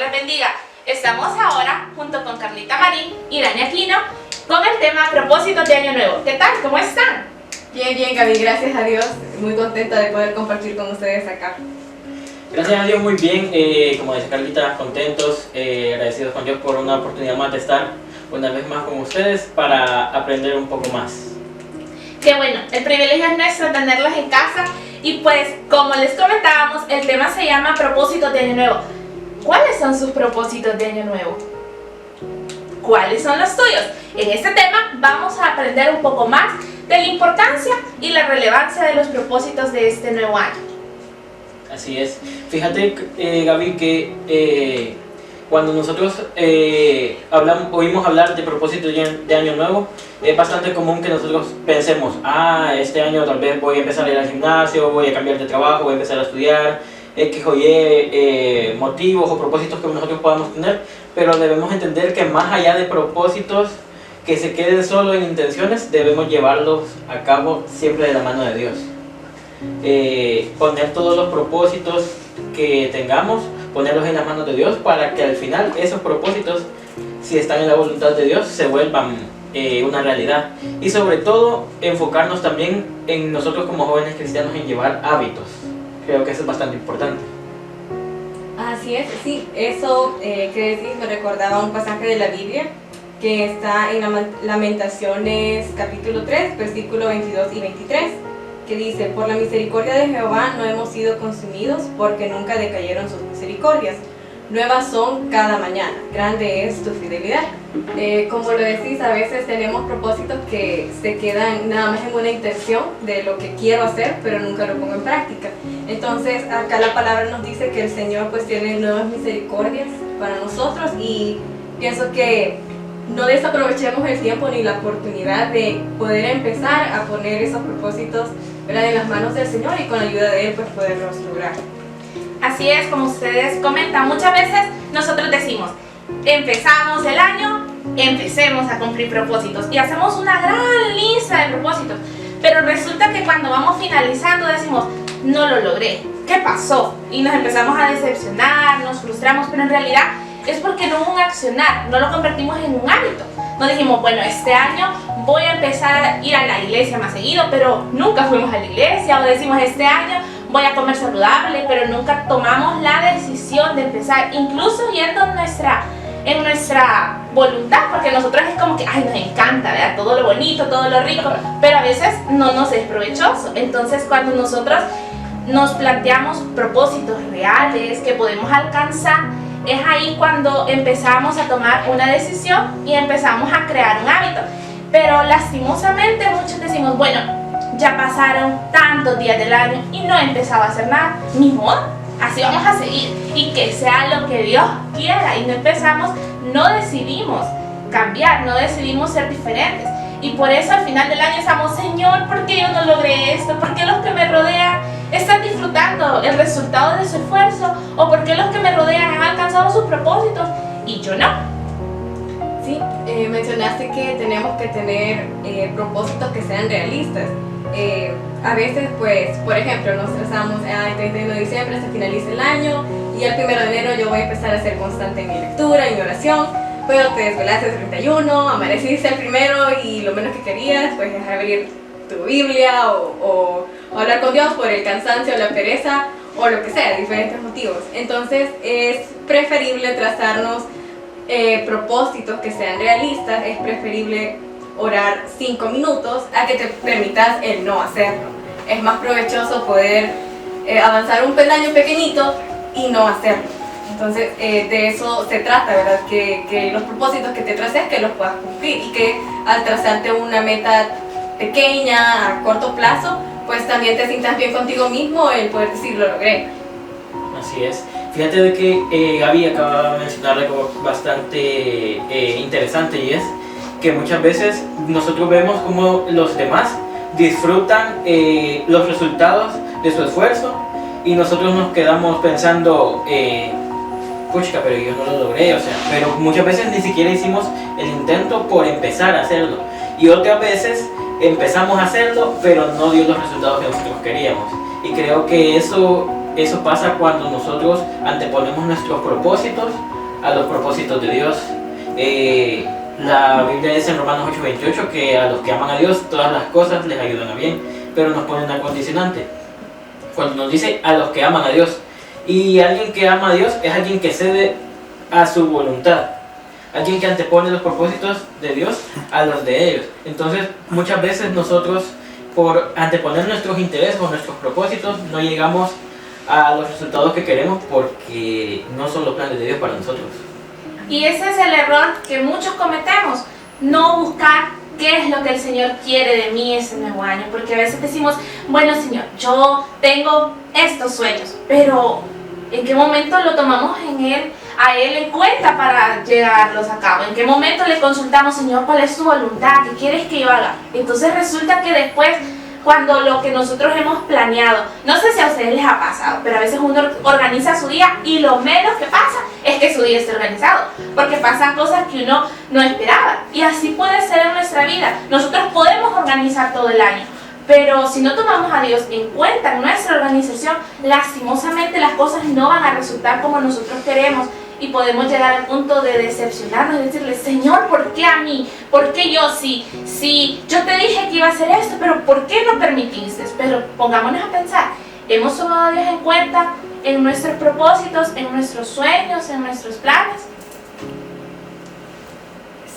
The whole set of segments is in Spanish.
les bendiga. Estamos ahora junto con Carlita Marín y Dani Aquino con el tema propósitos de Año Nuevo. ¿Qué tal? ¿Cómo están? Bien, bien, Gaby, gracias a Dios. Muy contenta de poder compartir con ustedes acá. Gracias a Dios, muy bien. Como dice Carlita, contentos, agradecidos con Dios por una oportunidad más de estar una vez más con ustedes para aprender un poco más. Qué bueno, el privilegio es nuestro tenerlos en casa. Y pues, como les comentábamos, el tema se llama propósitos de Año Nuevo. ¿Cuáles son sus propósitos de Año Nuevo? ¿Cuáles son los tuyos? En este tema vamos a aprender un poco más de la importancia y la relevancia de los propósitos de este nuevo año. Así es. Fíjate, Gaby, que cuando nosotros oímos hablar de propósitos de Año Nuevo, es bastante común que nosotros pensemos, este año tal vez voy a empezar a ir al gimnasio, voy a cambiar de trabajo, voy a empezar a estudiar, X o Y motivos o propósitos que nosotros podamos tener, pero debemos entender que más allá de propósitos que se queden solo en intenciones, debemos llevarlos a cabo siempre de la mano de Dios. Poner todos los propósitos que tengamos, ponerlos en las manos de Dios para que al final esos propósitos, si están en la voluntad de Dios, se vuelvan una realidad. Y sobre todo enfocarnos también en nosotros como jóvenes cristianos en llevar hábitos. Creo que eso es bastante importante. Así es, sí, eso que decís me recordaba un pasaje de la Biblia que está en Lamentaciones capítulo 3, versículo 22 y 23, que dice: por la misericordia de Jehová no hemos sido consumidos, porque nunca decayeron sus misericordias. Nuevas son cada mañana, grande es tu fidelidad. Como lo decís, a veces tenemos propósitos que se quedan nada más en una intención de lo que quiero hacer, pero nunca lo pongo en práctica. Entonces acá la palabra nos dice que el Señor pues tiene nuevas misericordias para nosotros, y pienso que no desaprovechemos el tiempo ni la oportunidad de poder empezar a poner esos propósitos, ¿verdad?, en las manos del Señor, y con la ayuda de Él pues poderlos lograr. Así es, como ustedes comentan, muchas veces nosotros decimos, empezamos el año, empecemos a cumplir propósitos y hacemos una gran lista de propósitos, pero resulta que cuando vamos finalizando decimos, no lo logré, ¿qué pasó? Y nos empezamos a decepcionar, nos frustramos, pero en realidad es porque no hubo un accionar, no lo convertimos en un hábito. No dijimos, bueno, este año voy a empezar a ir a la iglesia más seguido, pero nunca fuimos a la iglesia. O decimos, este año voy a comer saludable, pero nunca tomamos la decisión de empezar, incluso yendo en nuestra voluntad, porque nosotros es como que, nos encanta, ¿verdad?, todo lo bonito, todo lo rico, pero a veces no nos es provechoso. Entonces, cuando nosotros nos planteamos propósitos reales que podemos alcanzar, es ahí cuando empezamos a tomar una decisión y empezamos a crear un hábito. Pero lastimosamente muchos decimos, bueno, ya pasaron tantos días del año y no he empezado a hacer nada, ni modo, así vamos a seguir, y que sea lo que Dios quiera, y no empezamos, no decidimos cambiar, no decidimos ser diferentes, y por eso al final del año estamos, Señor, ¿por qué yo no logré esto? ¿Por qué los que me rodean están disfrutando el resultado de su esfuerzo? ¿O por qué los que me rodean han alcanzado sus propósitos y yo no? Sí, mencionaste que tenemos que tener propósitos que sean realistas. A veces, pues, por ejemplo, nos trazamos el 31 de diciembre, se finaliza el año, y el 1 de enero yo voy a empezar a ser constante en mi lectura, en mi oración, pero te desvelaste el 31, amaneciste el 1 y lo menos que querías pues es abrir tu Biblia o hablar con Dios por el cansancio, la pereza o lo que sea, diferentes motivos. Entonces es preferible trazarnos propósitos que sean realistas, es preferible orar 5 minutos a que te permitas el no hacerlo. Es más provechoso poder avanzar un peldaño pequeñito y no hacerlo. Entonces de eso se trata, ¿verdad? Que los propósitos que te traces, que los puedas cumplir, y que al trazarte una meta pequeña, a corto plazo, pues también te sientas bien contigo mismo el poder decir, lo logré. Así es. Fíjate de que Gaby acaba de mencionar algo bastante interesante, y es que muchas veces nosotros vemos cómo los demás disfrutan los resultados de su esfuerzo, y nosotros nos quedamos pensando, pucha, pero yo no lo logré, pero muchas veces ni siquiera hicimos el intento por empezar a hacerlo, y otras veces empezamos a hacerlo, pero no dio los resultados que nosotros queríamos. Y creo que eso eso pasa cuando nosotros anteponemos nuestros propósitos a los propósitos de Dios. La Biblia dice en Romanos 8:28 que a los que aman a Dios todas las cosas les ayudan a bien, pero nos pone una condicionante cuando nos dice a los que aman a Dios. Y alguien que ama a Dios es alguien que cede a su voluntad, alguien que antepone los propósitos de Dios a los de ellos. Entonces muchas veces nosotros, por anteponer nuestros intereses o nuestros propósitos, no llegamos a los resultados que queremos porque no son los planes de Dios para nosotros. Y ese es el error que muchos cometemos, no buscar qué es lo que el Señor quiere de mí ese nuevo año, porque a veces decimos, bueno Señor, yo tengo estos sueños, pero ¿en qué momento lo tomamos a Él en cuenta para llevarlos a cabo? ¿En qué momento le consultamos, Señor, cuál es tu voluntad? ¿Qué quieres que yo haga? Entonces resulta que después, cuando lo que nosotros hemos planeado, no sé si a ustedes les ha pasado, pero a veces uno organiza su día y lo menos que pasa es que su día esté organizado, porque pasan cosas que uno no esperaba. Y así puede ser en nuestra vida. Nosotros podemos organizar todo el año, pero si no tomamos a Dios en cuenta en nuestra organización, lastimosamente las cosas no van a resultar como nosotros queremos. Y podemos llegar al punto de decepcionarnos y decirle, Señor, ¿por qué a mí? ¿Por qué yo? Si yo te dije que iba a hacer esto, pero ¿por qué no permitiste? Pero pongámonos a pensar, ¿hemos tomado a Dios en cuenta en nuestros propósitos, en nuestros sueños, en nuestros planes?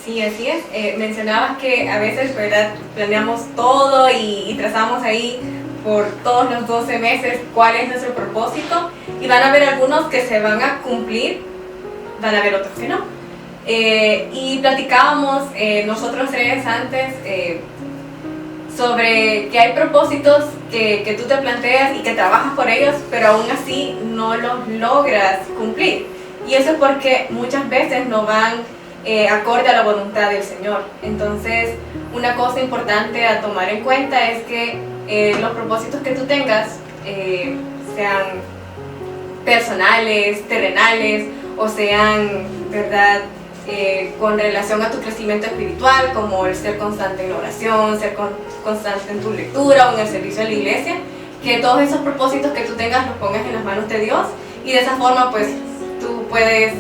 Sí, así es. Mencionabas que a veces, ¿verdad?, planeamos todo y trazamos ahí por todos los 12 meses cuál es nuestro propósito, y van a haber algunos que se van a cumplir, van a haber otros que no. Y platicábamos nosotros tres antes sobre que hay propósitos que tú te planteas y que trabajas por ellos, pero aún así no los logras cumplir. Y eso es porque muchas veces no van acorde a la voluntad del Señor. Entonces, una cosa importante a tomar en cuenta es que los propósitos que tú tengas sean personales, terrenales, o sean, ¿verdad?, con relación a tu crecimiento espiritual, como el ser constante en la oración, ser constante en tu lectura o en el servicio a la iglesia, que todos esos propósitos que tú tengas los pongas en las manos de Dios, y de esa forma pues tú puedes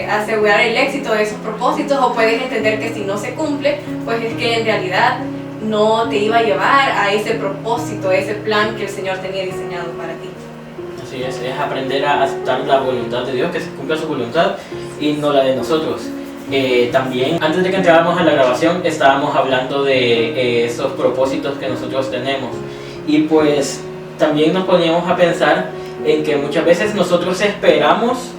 asegurar el éxito de esos propósitos, o puedes entender que si no se cumple, pues es que en realidad no te iba a llevar a ese propósito, ese plan que el Señor tenía diseñado para ti. Así es aprender a aceptar la voluntad de Dios, que se cumpla su voluntad y no la de nosotros. También, antes de que entráramos a la grabación, estábamos hablando de esos propósitos que nosotros tenemos, y pues también nos poníamos a pensar en que muchas veces nosotros esperamos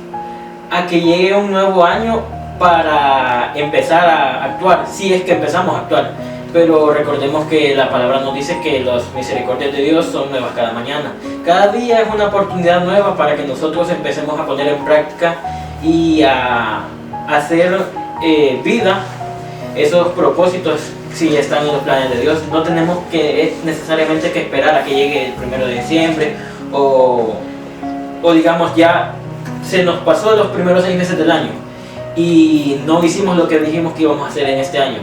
a que llegue un nuevo año para empezar a actuar, si es que empezamos a actuar. Pero recordemos que la palabra nos dice que las misericordias de Dios son nuevas cada mañana. Cada día es una oportunidad nueva para que nosotros empecemos a poner en práctica y a hacer vida esos propósitos si están en los planes de Dios. No tenemos que necesariamente que esperar a que llegue el 1 de diciembre o digamos ya se nos pasó los primeros 6 meses del año y no hicimos lo que dijimos que íbamos a hacer en este año.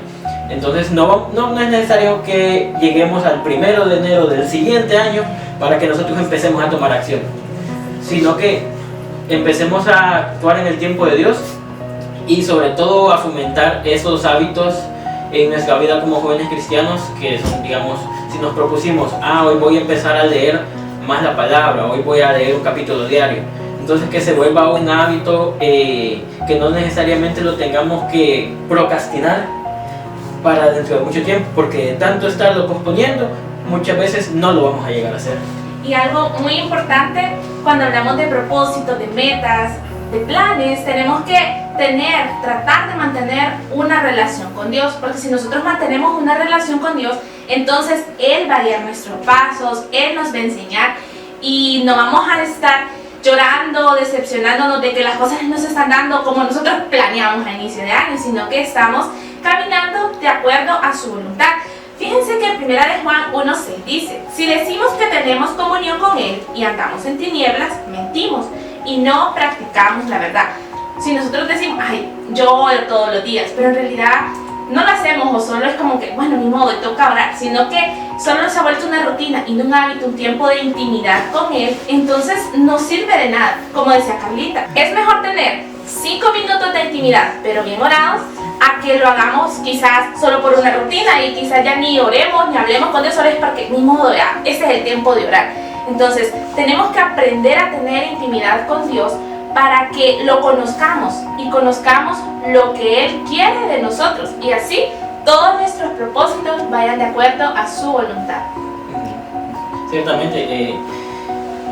Entonces no es necesario que lleguemos al 1 de enero del siguiente año para que nosotros empecemos a tomar acción, sino que empecemos a actuar en el tiempo de Dios y sobre todo a fomentar esos hábitos en nuestra vida como jóvenes cristianos, que son, digamos, si nos propusimos, hoy voy a empezar a leer más la palabra, hoy voy a leer un capítulo diario, entonces que se vuelva un hábito que no necesariamente lo tengamos que procrastinar para dentro de mucho tiempo, porque de tanto estarlo posponiendo, muchas veces no lo vamos a llegar a hacer. Y algo muy importante cuando hablamos de propósitos, de metas, de planes, tenemos que tratar de mantener una relación con Dios, porque si nosotros mantenemos una relación con Dios, entonces Él va a guiar nuestros pasos, Él nos va a enseñar y no vamos a estar llorando, decepcionándonos de que las cosas no se están dando como nosotros planeamos a inicio de año, sino que estamos caminando de acuerdo a su voluntad. Fíjense que en 1 de Juan 1:6 dice, si decimos que tenemos comunión con Él y andamos en tinieblas, mentimos y no practicamos la verdad. Si nosotros decimos, yo oro todos los días, pero en realidad no lo hacemos o solo es como que, bueno, ni modo, toca orar, sino que solo se ha vuelto una rutina y no un hábito, un tiempo de intimidad con Él, entonces no sirve de nada. Como decía Carlita, es mejor tener 5 minutos de intimidad, pero bien orados, a que lo hagamos quizás solo por una rutina y quizás ya ni oremos ni hablemos con Dios, solo es porque ni modo, ya, ese es el tiempo de orar. Entonces, tenemos que aprender a tener intimidad con Dios para que lo conozcamos y conozcamos lo que Él quiere de nosotros y así todos nuestros propósitos vayan de acuerdo a su voluntad. Ciertamente,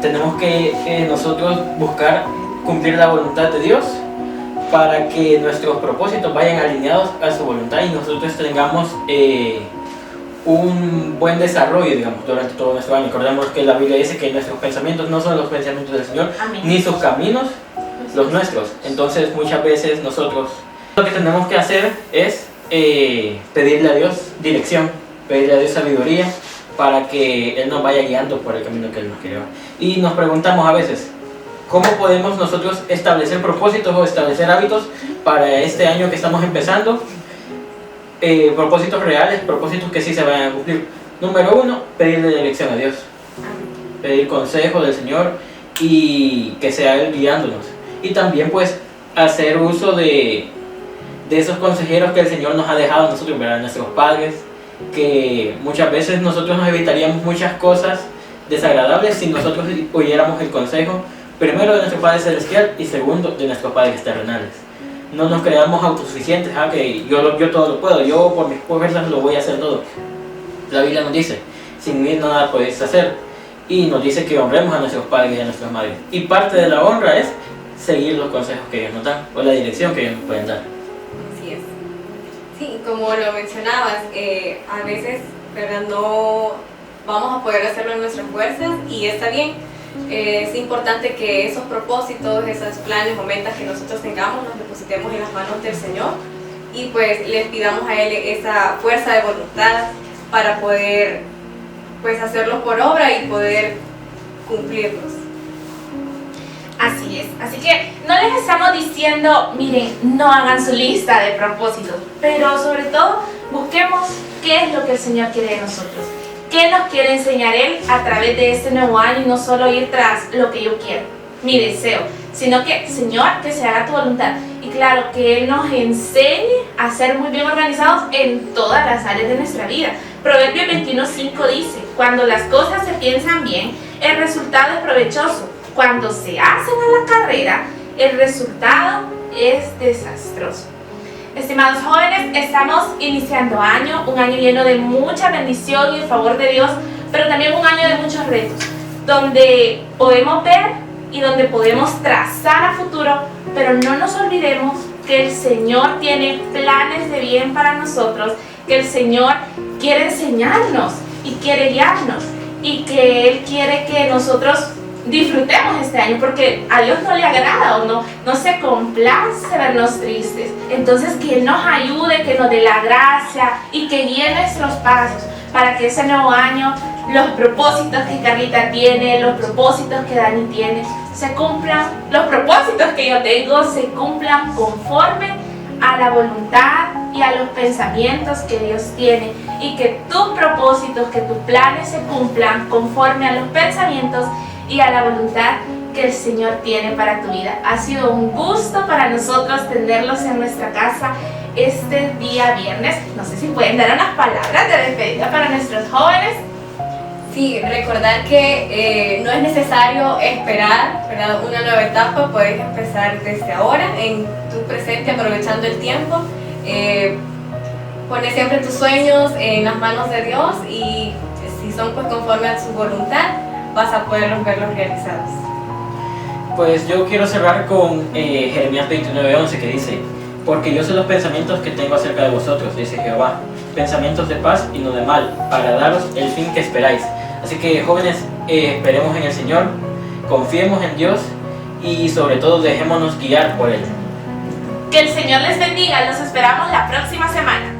tenemos que nosotros buscar cumplir la voluntad de Dios para que nuestros propósitos vayan alineados a su voluntad y nosotros tengamos un buen desarrollo, digamos, durante todo nuestro año. Recordemos que la Biblia dice que nuestros pensamientos no son los pensamientos del Señor, Amén. ni sus caminos los nuestros. Entonces muchas veces nosotros lo que tenemos que hacer es pedirle a Dios dirección, pedirle a Dios sabiduría para que Él nos vaya guiando por el camino que Él nos quiere llevar. Y nos preguntamos a veces, ¿cómo podemos nosotros establecer propósitos o establecer hábitos para este año que estamos empezando? Propósitos reales, propósitos que sí se vayan a cumplir. Número 1, pedirle dirección a Dios, pedir consejo del Señor y que sea Él guiándonos. Y también pues hacer uso de esos consejeros que el Señor nos ha dejado a nosotros, ¿verdad? Nuestros padres, que muchas veces nosotros nos evitaríamos muchas cosas desagradables si nosotros oyéramos el consejo, primero de nuestro Padre Celestial y segundo de nuestros padres terrenales. No nos creamos autosuficientes, que yo todo lo puedo, yo por mis fuerzas lo voy a hacer todo. La Biblia nos dice, sin mí nada podéis hacer, y nos dice que honremos a nuestros padres y a nuestras madres. Y parte de la honra es seguir los consejos que ellos nos dan, o la dirección que ellos nos pueden dar. Así es. Sí, como lo mencionabas, a veces, ¿verdad?, no vamos a poder hacerlo en nuestras fuerzas y está bien. Es importante que esos propósitos, esos planes o metas que nosotros tengamos, los depositemos en las manos del Señor y pues les pidamos a Él esa fuerza de voluntad para poder pues hacerlos por obra y poder cumplirlos. Así es, así que no les estamos diciendo, miren, no hagan su lista de propósitos, pero sobre todo busquemos qué es lo que el Señor quiere de nosotros. ¿Qué nos quiere enseñar Él a través de este nuevo año y no solo ir tras lo que yo quiero, mi deseo, sino que, Señor, que se haga tu voluntad? Y claro, que Él nos enseñe a ser muy bien organizados en todas las áreas de nuestra vida. Proverbios 21:5 dice, cuando las cosas se piensan bien, el resultado es provechoso. Cuando se hacen a la carrera, el resultado es desastroso. Estimados jóvenes, estamos iniciando año, un año lleno de mucha bendición y el favor de Dios, pero también un año de muchos retos, donde podemos ver y donde podemos trazar a futuro, pero no nos olvidemos que el Señor tiene planes de bien para nosotros, que el Señor quiere enseñarnos y quiere guiarnos y que Él quiere que nosotros disfrutemos este año, porque a Dios no le agrada o no se complace vernos tristes. Entonces que Él nos ayude, que nos dé la gracia y que guíe nuestros pasos para que ese nuevo año, los propósitos que Carlita tiene, los propósitos que Dani tiene, se cumplan, los propósitos que yo tengo se cumplan conforme a la voluntad y a los pensamientos que Dios tiene, y que tus propósitos, que tus planes se cumplan conforme a los pensamientos y a la voluntad que el Señor tiene para tu vida. Ha sido un gusto para nosotros tenerlos en nuestra casa este día viernes. No sé si pueden dar unas palabras de despedida para nuestros jóvenes. Sí, recordar que no es necesario esperar, ¿verdad?, una nueva etapa. Puedes empezar desde ahora, en tu presente, aprovechando el tiempo. Poner siempre tus sueños en las manos de Dios y si son pues conforme a su voluntad, vas a poder verlos realizados. Pues yo quiero cerrar con Jeremías 29:11, que dice, porque yo sé los pensamientos que tengo acerca de vosotros, dice Jehová, pensamientos de paz y no de mal, para daros el fin que esperáis. Así que jóvenes, esperemos en el Señor, confiemos en Dios y sobre todo dejémonos guiar por Él. Que el Señor les bendiga, los esperamos la próxima semana.